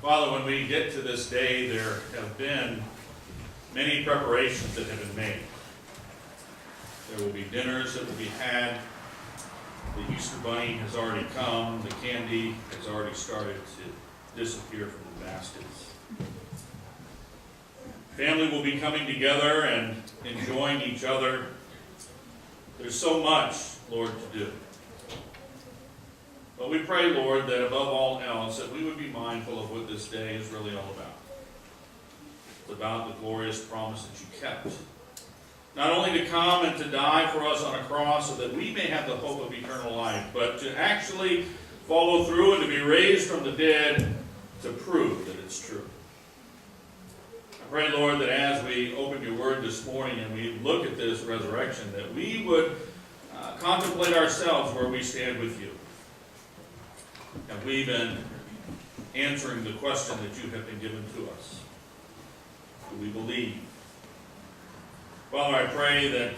Father, when we get to this day, there have been many preparations that have been made. There will be dinners that will be had. The Easter bunny has already come. The candy has already started to disappear from the baskets. Family will be coming together and enjoying each other. There's so much, Lord, to do. But we pray, Lord, that above all else, that we would be mindful of what this day is really all about. It's about the glorious promise that you kept. Not only to come and to die for us on a cross so that we may have the hope of eternal life, but to actually follow through and to be raised from the dead to prove that it's true. I pray, Lord, that as we open your word this morning and we look at this resurrection, that we would contemplate ourselves where we stand with you. Have we been answering the question that you have been given to us? Do we believe? Father, I pray that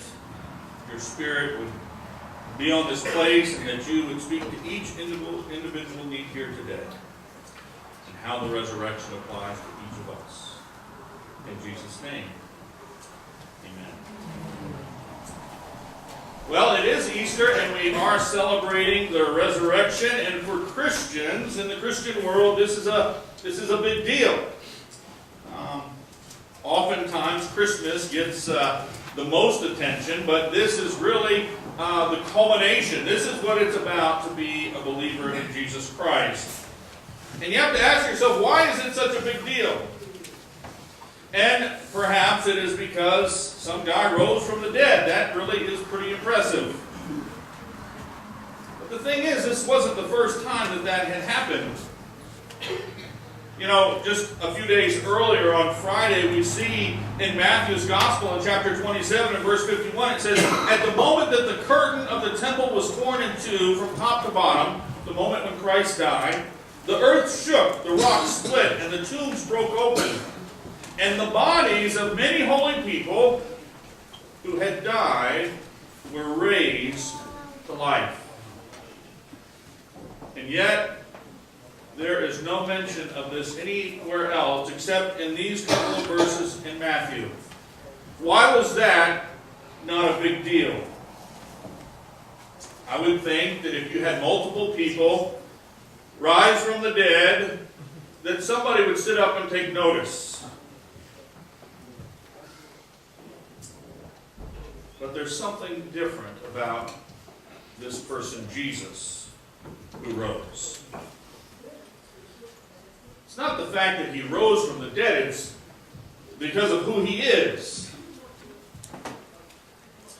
your Spirit would be on this place and that you would speak to each individual need here today and how the resurrection applies to each of us. In Jesus' name, amen. Well, it is Easter, and we are celebrating the resurrection. And for Christians in the Christian world, this is a big deal. Oftentimes, Christmas gets the most attention, but this is really the culmination. This is what it's about to be a believer in Jesus Christ. And you have to ask yourself, why is it such a big deal? And perhaps it is because some guy rose from the dead. That really is pretty impressive. But the thing is, this wasn't the first time that had happened. You know, just a few days earlier on Friday, we see in Matthew's Gospel in chapter 27 and verse 51, it says, "At the moment that the curtain of the temple was torn in two from top to bottom, the moment when Christ died, the earth shook, the rocks split, and the tombs broke open. And the bodies of many holy people who had died were raised to life." And yet, there is no mention of this anywhere else except in these couple of verses in Matthew. Why was that not a big deal? I would think that if you had multiple people rise from the dead, that somebody would sit up and take notice. But there's something different about this person, Jesus, who rose. It's not the fact that he rose from the dead, it's because of who he is.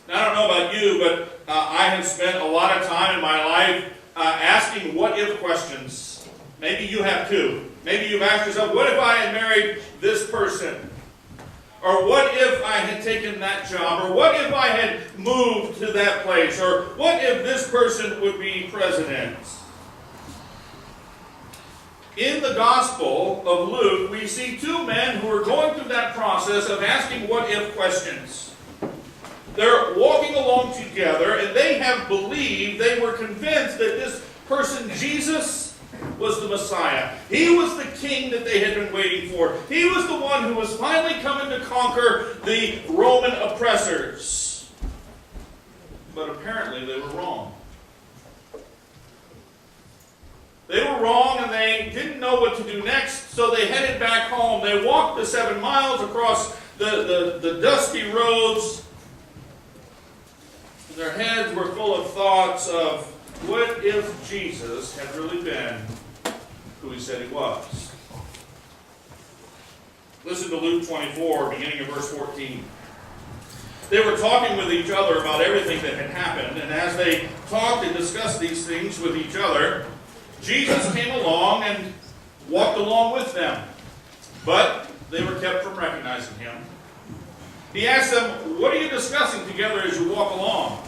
Now, I don't know about you, but I have spent a lot of time in my life asking what-if questions. Maybe you have too. Maybe you've asked yourself, what if I had married this person? Or what if I had taken that job? Or what if I had moved to that place? Or what if this person would be president? In the Gospel of Luke, we see two men who are going through that process of asking what-if questions. They're walking along together, and they have believed, they were convinced that this person, Jesus, was the Messiah. He was the king that they had been waiting for. He was the one who was finally coming to conquer the Roman oppressors. But apparently they were wrong. They were wrong and they didn't know what to do next, so they headed back home. They walked the 7 miles across the dusty roads. And their heads were full of thoughts of, what if Jesus had really been who he said he was? Listen to Luke 24, beginning of verse 14. They were talking with each other about everything that had happened, and as they talked and discussed these things with each other, Jesus came along and walked along with them, but they were kept from recognizing him. He asked them, "What are you discussing together as you walk along?"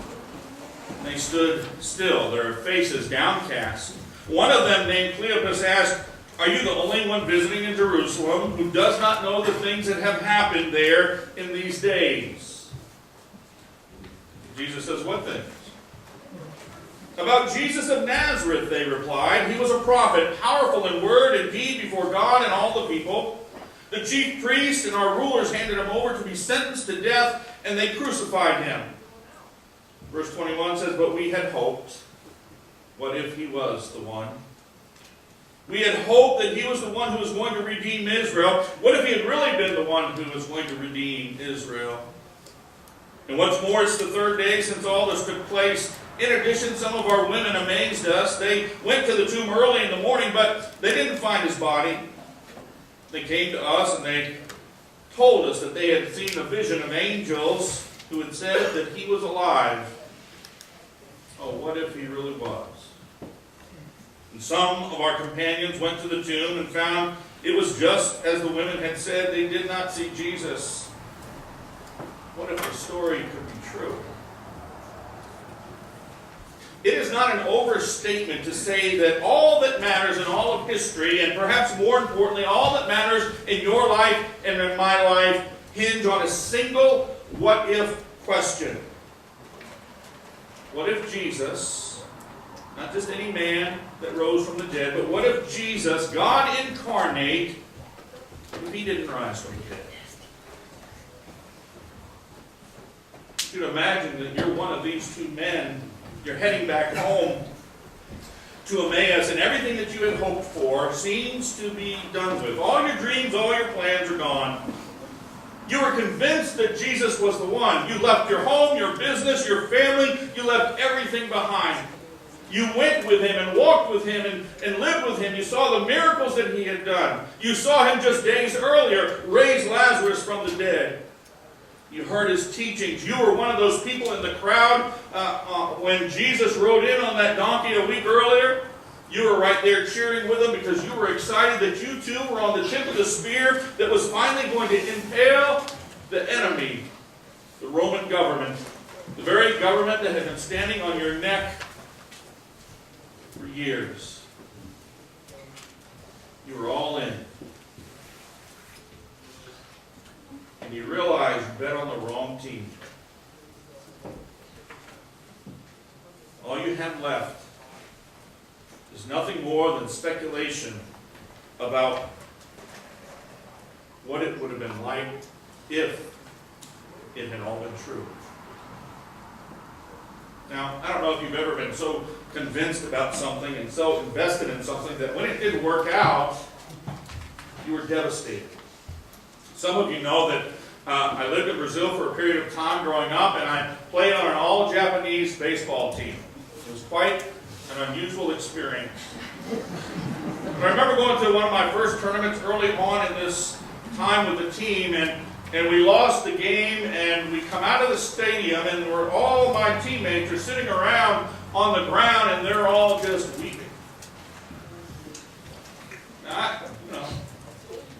And they stood still, their faces downcast. One of them, named Cleopas, asked, "Are you the only one visiting in Jerusalem who does not know the things that have happened there in these days?" Jesus says, "What things?" About Jesus of Nazareth, they replied. He was a prophet, powerful in word and deed before God and all the people. The chief priests and our rulers handed him over to be sentenced to death, and they crucified him. Verse 21 says, but we had hoped. What if he was the one? We had hoped that he was the one who was going to redeem Israel. What if he had really been the one who was going to redeem Israel? And what's more, it's the third day since all this took place. In addition, some of our women amazed us. They went to the tomb early in the morning, but they didn't find his body. They came to us and they told us that they had seen a vision of angels who had said that he was alive. Oh, what if he really was? And some of our companions went to the tomb and found it was just as the women had said. They did not see Jesus. What if the story could be true? It is not an overstatement to say that all that matters in all of history, and perhaps more importantly, all that matters in your life and in my life, hinge on a single what-if question. What if Jesus, not just any man that rose from the dead, but what if Jesus, God incarnate, if he didn't rise from the dead? You can imagine that you're one of these two men. You're heading back home to Emmaus, and everything that you had hoped for seems to be done with. All your dreams, all your plans are gone. You were convinced that Jesus was the one. You left your home, your business, your family. You left everything behind. You went with him and walked with him and lived with him. You saw the miracles that he had done. You saw him just days earlier raise Lazarus from the dead. You heard his teachings. You were one of those people in the crowd when Jesus rode in on that donkey a week earlier. You were right there cheering with him because you were excited that you too were on the tip of the spear that was finally going to impale the enemy, the Roman government, the very government that had been standing on your neck for years. You were all in. And you realize you bet on the wrong team. All you have left is nothing more than speculation about what it would have been like if it had all been true. Now, I don't know if you've ever been so convinced about something and so invested in something that when it didn't work out, you were devastated. Some of you know that I lived in Brazil for a period of time growing up, and I played on an all-Japanese baseball team. It was quite an unusual experience. And I remember going to one of my first tournaments early on in this time with the team, and we lost the game, and we come out of the stadium, and all my teammates are sitting around on the ground, and they're all just weeping. Now,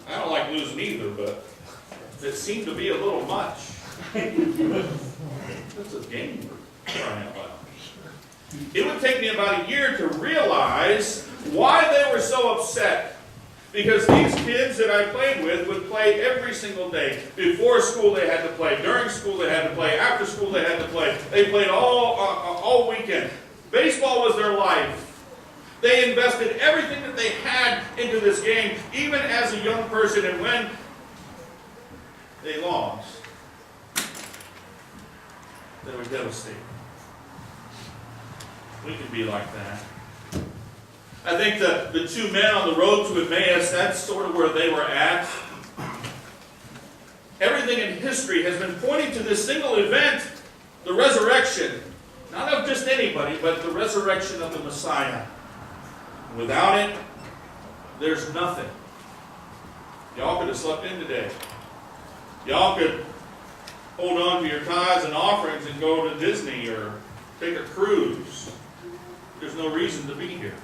I don't like losing either, but it seemed to be a little much. That's a game for crying out loud. It would take me about a year to realize why they were so upset. Because these kids that I played with would play every single day. Before school they had to play. During school they had to play. After school they had to play. They played all weekend. Baseball was their life. They invested everything that they had into this game, even as a young person. And when they lost, they were devastated. We can be like that. I think the two men on the road to Emmaus, that's sort of where they were at. Everything in history has been pointing to this single event, the resurrection. Not of just anybody, but the resurrection of the Messiah. Without it, there's nothing. Y'all could have slept in today. Y'all could hold on to your tithes and offerings and go to Disney or take a cruise. There's no reason to be here.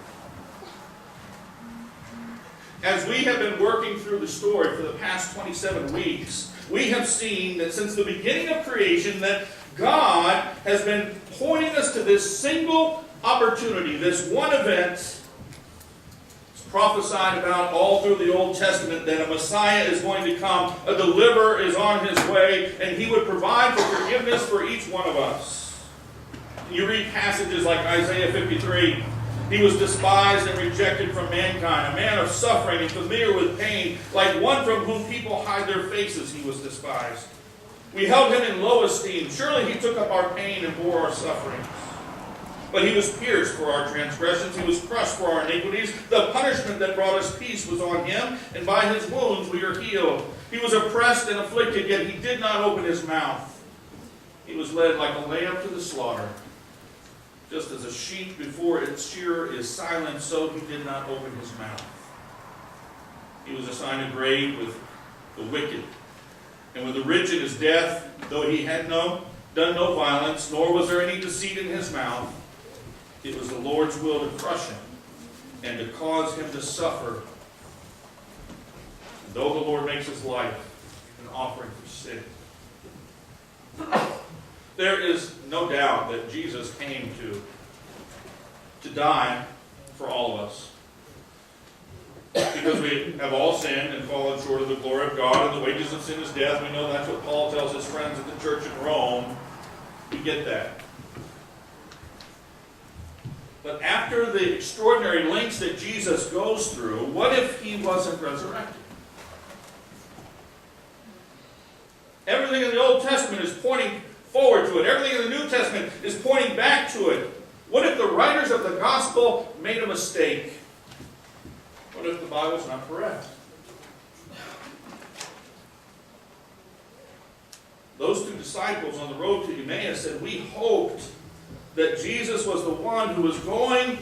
As we have been working through the story for the past 27 weeks, we have seen that since the beginning of creation that God has been pointing us to this single opportunity, this one event. Prophesied about all through the Old Testament that a Messiah is going to come, a deliverer is on his way, and he would provide for forgiveness for each one of us. You read passages like Isaiah 53. He was despised and rejected from mankind, a man of suffering and familiar with pain, like one from whom people hide their faces, he was despised. We held him in low esteem. Surely he took up our pain and bore our sufferings. But he was pierced for our transgressions. He was crushed for our iniquities. The punishment that brought us peace was on him, and by his wounds we are healed. He was oppressed and afflicted, yet he did not open his mouth. He was led like a lamb to the slaughter. Just as a sheep before its shearer is silent, so he did not open his mouth. He was assigned a grave with the wicked, and with the rich in his death, though he had done no violence, nor was there any deceit in his mouth. It was the Lord's will to crush him and to cause him to suffer. And though the Lord makes his life an offering for sin, there is no doubt that Jesus came to die for all of us. Because we have all sinned and fallen short of the glory of God, and the wages of sin is death. We know that's what Paul tells his friends at the church in Rome. We get that. But after the extraordinary lengths that Jesus goes through, what if he wasn't resurrected? Everything in the Old Testament is pointing forward to it. Everything in the New Testament is pointing back to it. What if the writers of the gospel made a mistake? What if the Bible's not correct? Those two disciples on the road to Emmaus said, we hoped that Jesus was the one who was going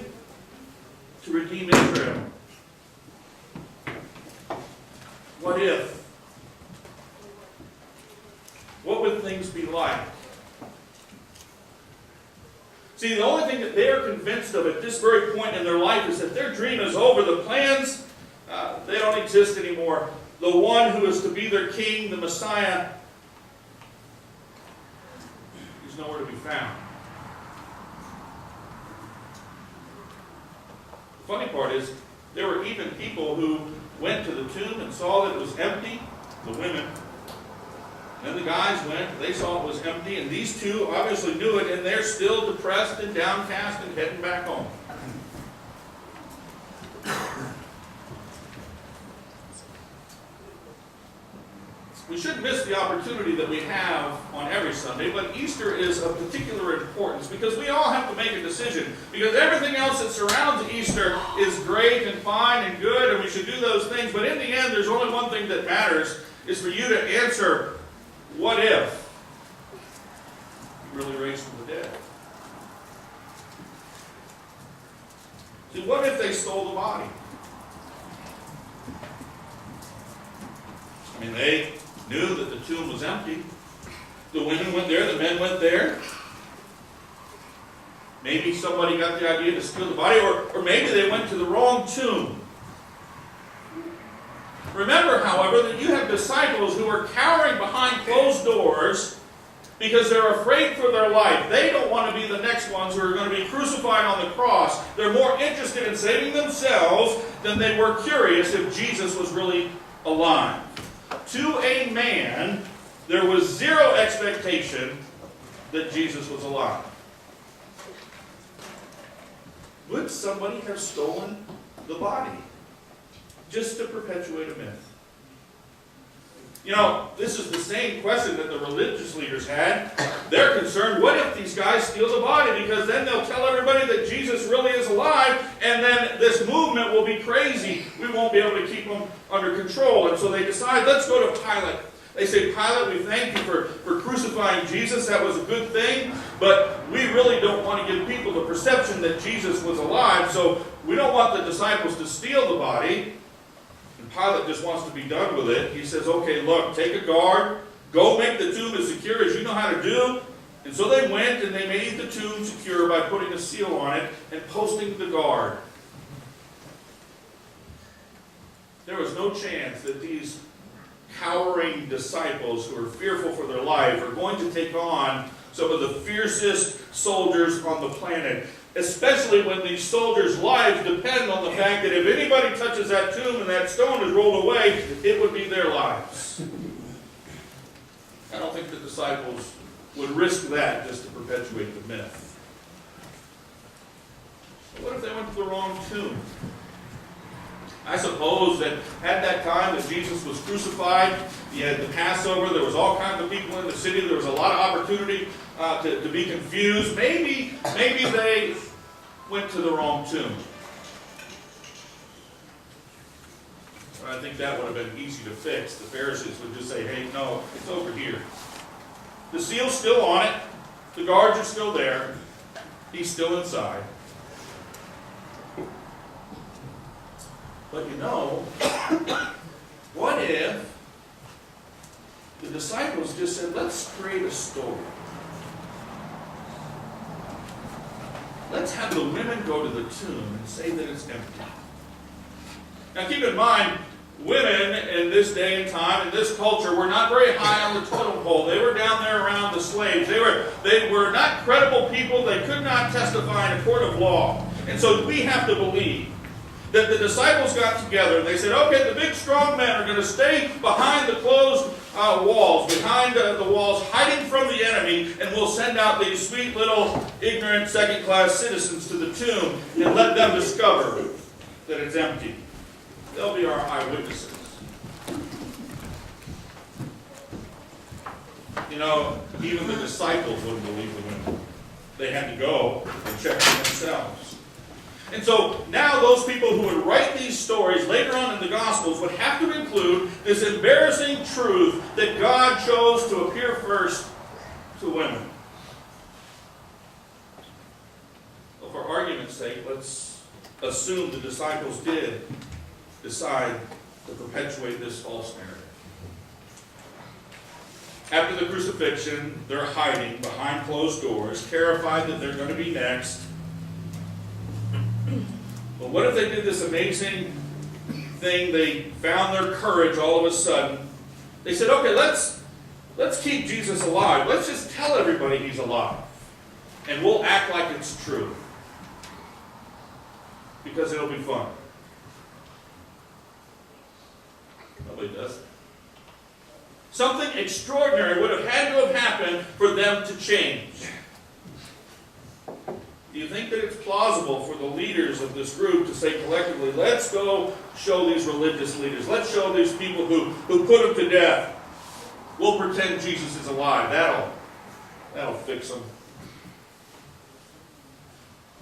to redeem Israel. What if? What would things be like? See, the only thing that they are convinced of at this very point in their life is that their dream is over. The plans, they don't exist anymore. The one who is to be their king, the Messiah, is nowhere to be found. The funny part is, there were even people who went to the tomb and saw that it was empty, the women. Then the guys went, they saw it was empty, and these two obviously knew it, and they're still depressed and downcast and heading back home. We shouldn't miss the opportunity that we have on every Sunday, but Easter is of particular importance because we all have to make a decision. Because everything else that surrounds Easter is great and fine and good, and we should do those things. But in the end, there's only one thing that matters, is for you to answer, what if you really raised from the dead? See, what if they stole the body? I mean, they knew that the tomb was empty. The women went there, the men went there. Maybe somebody got the idea to steal the body, or maybe they went to the wrong tomb. Remember, however, that you have disciples who are cowering behind closed doors because they're afraid for their life. They don't want to be the next ones who are going to be crucified on the cross. They're more interested in saving themselves than they were curious if Jesus was really alive. To a man, there was zero expectation that Jesus was alive. Would somebody have stolen the body just to perpetuate a myth? You know, this is the same question that the religious leaders had. They're concerned, what if these guys steal the body? Because then they'll tell everybody that Jesus really is alive, and then this movement will be crazy. We won't be able to keep them under control. And so they decide, let's go to Pilate. They say, Pilate, we thank you for crucifying Jesus. That was a good thing. But we really don't want to give people the perception that Jesus was alive. So we don't want the disciples to steal the body. And Pilate just wants to be done with it. He says, okay, look, take a guard. Go make the tomb as secure as you know how to do. And so they went and they made the tomb secure by putting a seal on it and posting the guard. There was no chance that these cowering disciples who are fearful for their life are going to take on some of the fiercest soldiers on the planet, especially when these soldiers' lives depend on the fact that if anybody touches that tomb and that stone is rolled away, it would be their lives. I don't think the disciples would risk that just to perpetuate the myth. What if they went to the wrong tomb? I suppose that at that time that Jesus was crucified, you had the Passover, there was all kinds of people in the city, there was a lot of opportunity to be confused. Maybe they went to the wrong tomb. I think that would have been easy to fix. The Pharisees would just say, hey, no, it's over here. The seal's still on it. The guards are still there. He's still inside. But you know, what if the disciples just said, let's create a story. Let's have the women go to the tomb and say that it's empty. Now keep in mind, women in this day and time, in this culture, were not very high on the totem pole. They were down there around the slaves. They were not credible people. They could not testify in a court of law. And so we have to believe that the disciples got together and they said, okay, the big strong men are going to stay behind the closed walls, behind the walls, hiding from the enemy, and we'll send out these sweet little ignorant second-class citizens to the tomb and let them discover that it's empty. They'll be our eyewitnesses. You know, even the disciples wouldn't believe the women. They had to go and check for themselves. And so now those people who would write these stories later on in the Gospels would have to include this embarrassing truth that God chose to appear first to women. Well, for argument's sake, let's assume the disciples did decide to perpetuate this false narrative. After the crucifixion, they're hiding behind closed doors, terrified that they're going to be next. But what if they did this amazing thing? They found their courage all of a sudden. They said, okay, let's keep Jesus alive. Let's just tell everybody he's alive. And we'll act like it's true. Because it'll be fun. Nobody does it. Something extraordinary would have had to have happened for them to change. Do you think that it's plausible for the leaders of this group to say collectively, let's go show these religious leaders, let's show these people who put him to death, we'll pretend Jesus is alive, that'll fix them.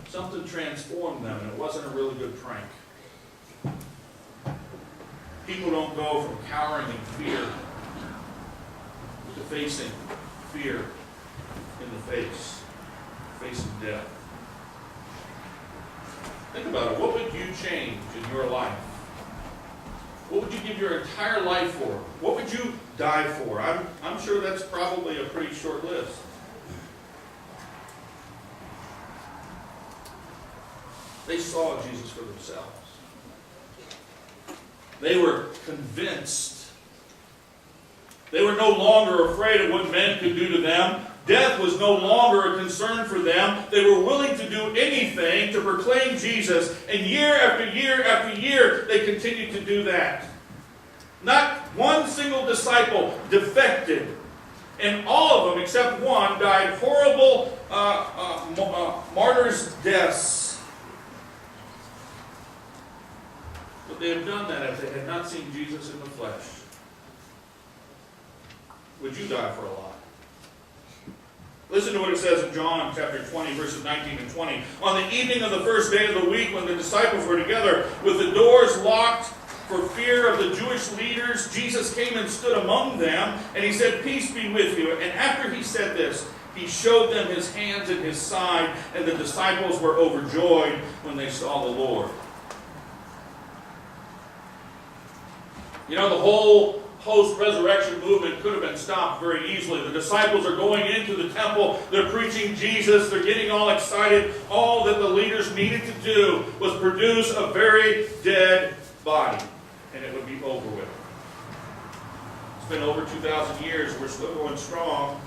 Something transformed them, and it wasn't a really good prank. People don't go from cowering in fear to facing fear in the face, facing death. Think about it. What would you change in your life? What would you give your entire life for? What would you die for? I'm sure that's probably a pretty short list. They saw Jesus for themselves. They were convinced. They were no longer afraid of what men could do to them. Death was no longer a concern for them. They were willing to do anything to proclaim Jesus. And year after year after year, they continued to do that. Not one single disciple defected. And all of them, except one, died horrible martyrs' deaths. But they have done that if they had not seen Jesus in the flesh. Would you die for a lie? Listen to what it says in John chapter 20, verses 19 and 20. On the evening of the first day of the week, when the disciples were together, with the doors locked for fear of the Jewish leaders, Jesus came and stood among them, and he said, "Peace be with you." And after he said this, he showed them his hands and his side, and the disciples were overjoyed when they saw the Lord. You know, the whole post-resurrection movement could have been stopped very easily. The disciples are going into the temple. They're preaching Jesus. They're getting all excited. All that the leaders needed to do was produce a very dead body, and it would be over with. It's been over 2,000 years. We're still going strong.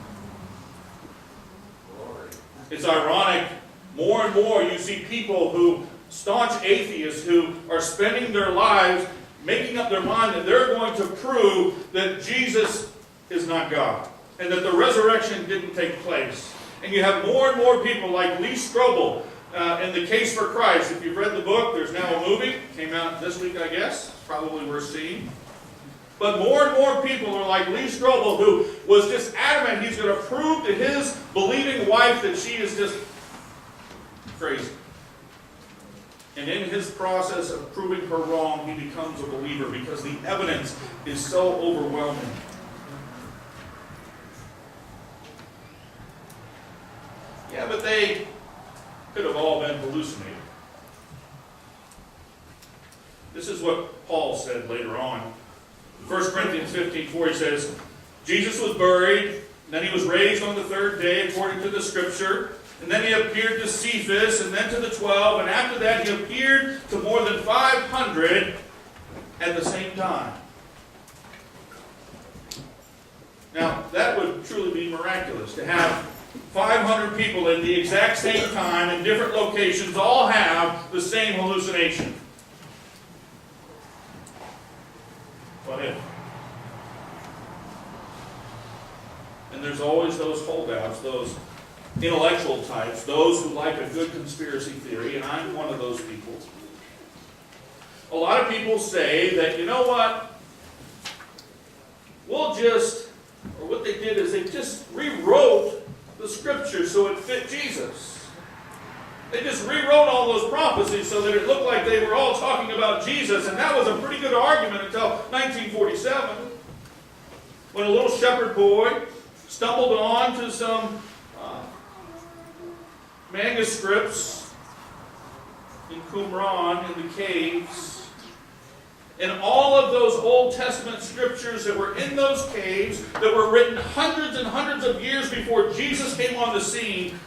It's ironic. More and more you see people who, staunch atheists, who are spending their lives making up their mind that they're going to prove that Jesus is not God and that the resurrection didn't take place. And you have more and more people like Lee Strobel in The Case for Christ. If you've read the book, there's now a movie. Came out this week, I guess. Probably worth seeing. But more and more people are like Lee Strobel, who was just adamant he's going to prove to his believing wife that she is just crazy. And in his process of proving her wrong, he becomes a believer because the evidence is so overwhelming. Yeah, but they could have all been hallucinating. This is what Paul said later on. 1 Corinthians 15:4, he says, Jesus was buried, and then he was raised on the third day according to the Scripture. And then he appeared to Cephas, and then to the 12, and after that he appeared to more than 500 at the same time. Now, that would truly be miraculous, to have 500 people at the exact same time in different locations all have the same hallucination. What if? And there's always those holdouts, those intellectual types, those who like a good conspiracy theory, and I'm one of those people. A lot of people say that, you know what, what they did is they just rewrote the Scripture so it fit Jesus. They just rewrote all those prophecies so that it looked like they were all talking about Jesus, and that was a pretty good argument until 1947, when a little shepherd boy stumbled on to some manuscripts in Qumran in the caves, and all of those Old Testament scriptures that were in those caves that were written hundreds and hundreds of years before Jesus came on the scene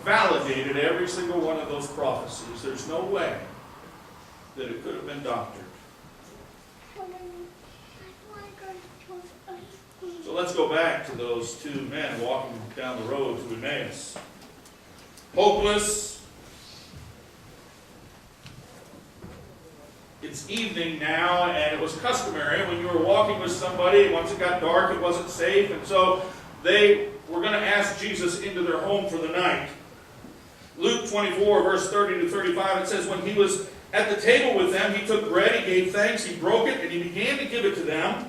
validated every single one of those prophecies. There's no way that it could have been doctored. So let's go back to those two men walking down the road to Emmaus. Hopeless. It's evening now, and it was customary when you were walking with somebody, once it got dark, it wasn't safe, and so they were going to ask Jesus into their home for the night. Luke 24, verse 30 to 35, it says, when he was at the table with them, he took bread, he gave thanks, he broke it, and he began to give it to them,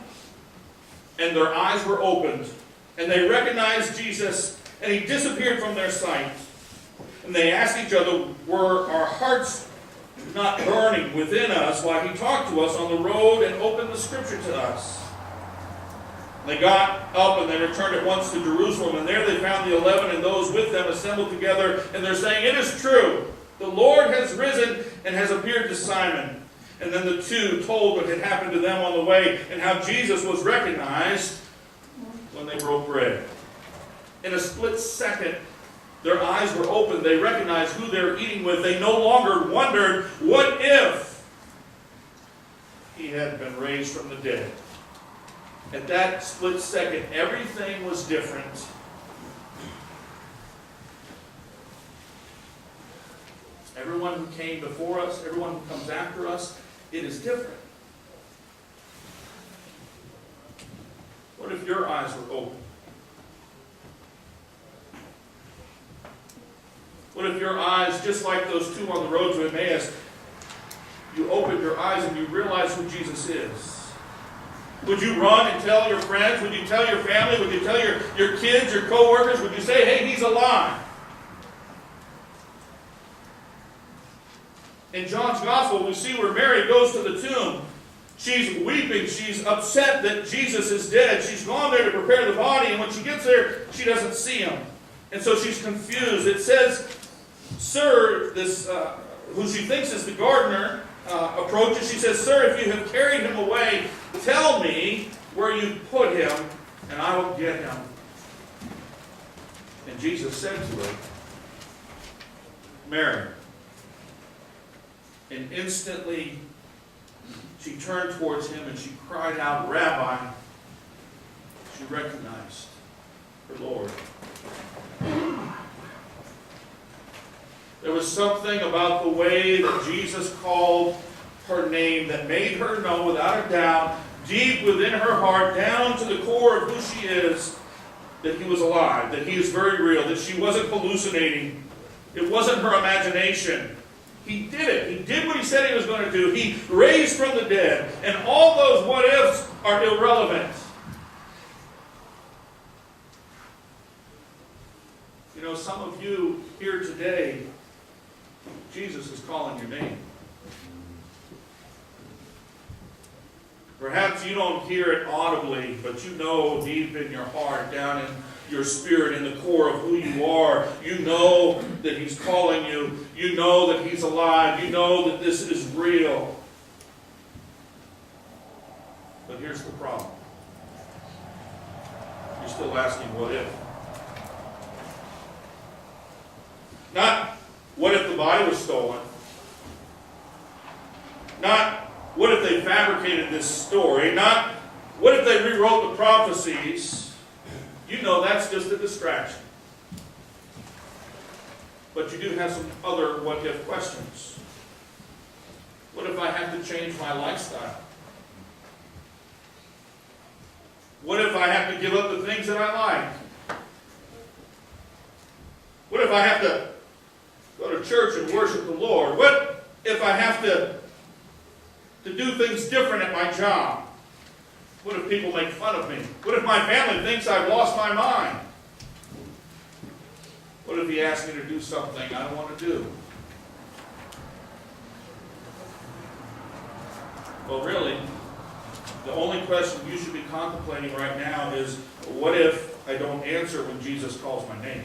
and their eyes were opened, and they recognized Jesus, and he disappeared from their sight. And they asked each other, were our hearts not burning within us while he talked to us on the road and opened the Scripture to us? They got up and they returned at once to Jerusalem, and there they found the 11 and those with them assembled together, and they're saying, it is true, the Lord has risen and has appeared to Simon. And then the two told what had happened to them on the way and how Jesus was recognized when they broke bread. In a split second, their eyes were opened. They recognized who they were eating with. They no longer wondered, what if he had been raised from the dead? At that split second, everything was different. Everyone who came before us, everyone who comes after us, it is different. What if your eyes were open? What if your eyes, just like those two on the road to Emmaus, you opened your eyes and you realized who Jesus is? Would you run and tell your friends? Would you tell your family? Would you tell your kids, your co-workers? Would you say, hey, he's alive? In John's Gospel, we see where Mary goes to the tomb. She's weeping. She's upset that Jesus is dead. She's gone there to prepare the body, and when she gets there, she doesn't see him. And so she's confused. It says, Sir, this who she thinks is the gardener, approaches. She says, Sir, if you have carried him away, tell me where you put him, and I will get him. And Jesus said to her, Mary. And instantly she turned towards him and she cried out, Rabbi. She recognized her Lord. There was something about the way that Jesus called her name that made her know without a doubt, deep within her heart, down to the core of who she is, that he was alive, that he is very real, that she wasn't hallucinating, It wasn't her imagination. He did it. He did what he said he was going to do. He raised from the dead. And all those what ifs are irrelevant. You know, some of you here today, Jesus is calling your name. Perhaps you don't hear it audibly, but you know deep in your heart, down in your spirit, in the core of who you are, you know that He's calling you. You know that He's alive. You know that this is real. But here's the problem. You're still asking, what if? Not, what if the body was stolen? Not, what if they fabricated this story? Not, what if they rewrote the prophecies? You know that's just a distraction. But you do have some other what-if questions. What if I have to change my lifestyle? What if I have to give up the things that I like? What if I have to go to church and worship the Lord? What if I have to do things different at my job? What if people make fun of me? What if my family thinks I've lost my mind? What if He asks me to do something I don't want to do? Well, really, the only question you should be contemplating right now is, what if I don't answer when Jesus calls my name?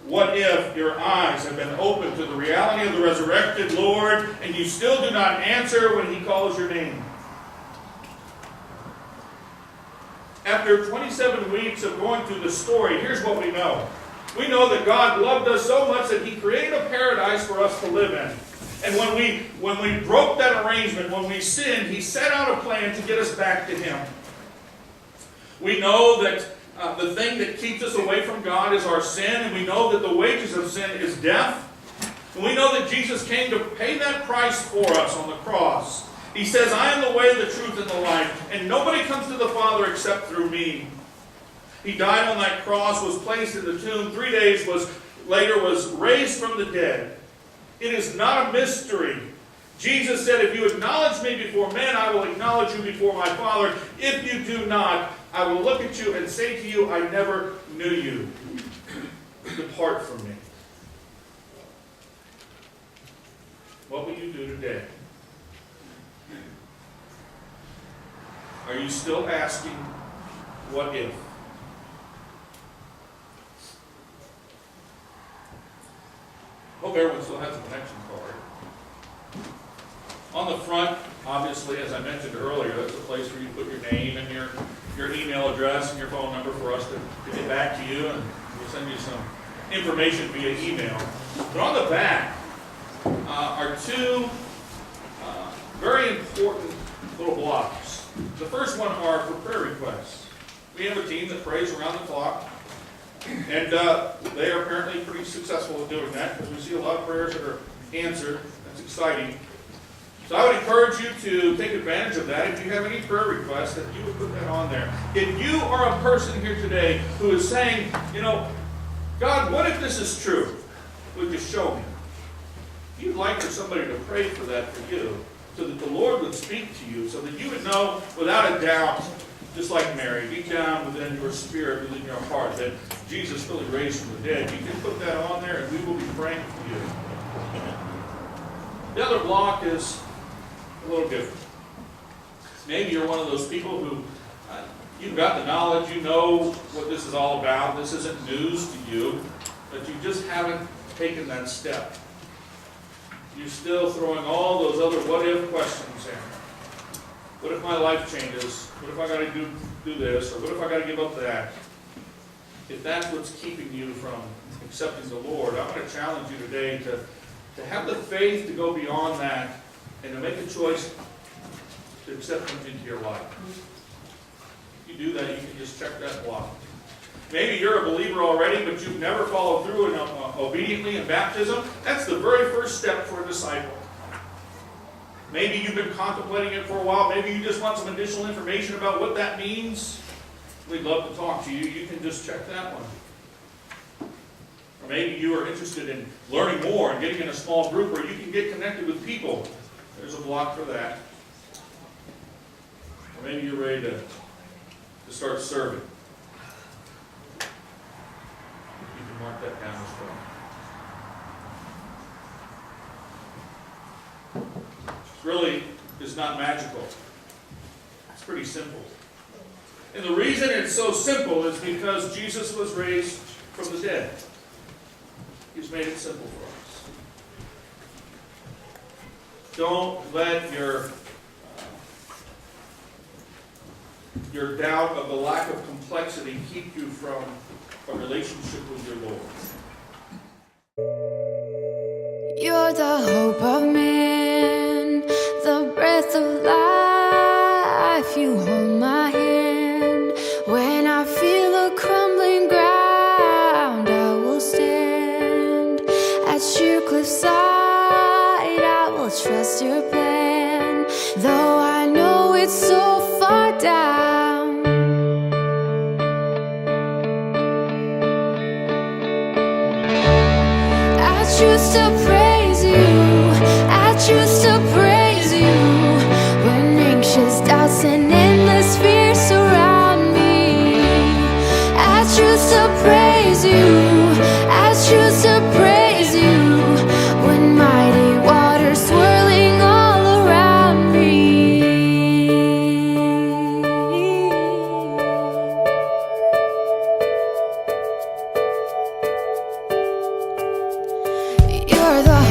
What if your eyes have been opened to the reality of the resurrected Lord and you still do not answer when He calls your name? After 27 weeks of going through the story, here's what we know. We know that God loved us so much that He created a paradise for us to live in. And when we broke that arrangement, when we sinned, He set out a plan to get us back to Him. We know that the thing that keeps us away from God is our sin, and we know that the wages of sin is death. And we know that Jesus came to pay that price for us on the cross. He says, I am the way, the truth, and the life, and nobody comes to the Father except through me. He died on that cross, was placed in the tomb, 3 days later was raised from the dead. It is not a mystery. Jesus said, if you acknowledge me before men, I will acknowledge you before my Father. If you do not, I will look at you and say to you, I never knew you. Depart from me. What will you do today? Are you still asking, what if? Hope everyone still has a connection card. On the front, obviously, as I mentioned earlier, that's a place where you put your name and your email address and your phone number for us to get back to you, and we'll send you some information via email. But on the back are two very important little blocks. The first one are for prayer requests. We have a team that prays around the clock, and they are apparently pretty successful at doing that because we see a lot of prayers that are answered. That's exciting. So I would encourage you to take advantage of that. If you have any prayer requests, that you would put that on there. If you are a person here today who is saying, you know, God, what if this is true? Would you show me? You'd like for somebody to pray for that for you, so that the Lord would speak to you, so that you would know without a doubt, just like Mary, deep down within your spirit, within your heart, that Jesus really raised from the dead. You can put that on there and we will be praying for you. The other block is a little different. Maybe you're one of those people who, you've got the knowledge, you know what this is all about, this isn't news to you, but you just haven't taken that step. You're still throwing all those other what-if questions in. What if my life changes? What if I got to do this? Or what if I got to give up that? If that's what's keeping you from accepting the Lord, I'm going to challenge you today to have the faith to go beyond that and to make a choice to accept Him into your life. If you do that, you can just check that block. Maybe you're a believer already, but you've never followed through obediently in baptism. That's the very first step for a disciple. Maybe you've been contemplating it for a while. Maybe you just want some additional information about what that means. We'd love to talk to you. You can just check that one. Or maybe you are interested in learning more and getting in a small group where you can get connected with people. There's a block for that. Or maybe you're ready to start serving. You can mark that down as well. It really is not magical. It's pretty simple. And the reason it's so simple is because Jesus was raised from the dead. He's made it simple for us. Don't let your doubt of the lack of complexity keep you from a relationship with your Lord. You're the hope of man, the breath of life. You hold my hand. When I feel a crumbling ground, I will stand. At your cliffside, I will trust your plan. Though I know it's so far down, I choose to praise you. I choose to praise you. When anxious doubts and endless fears surround me, I choose to praise you. I choose to praise you. When mighty waters swirling all around me, you're the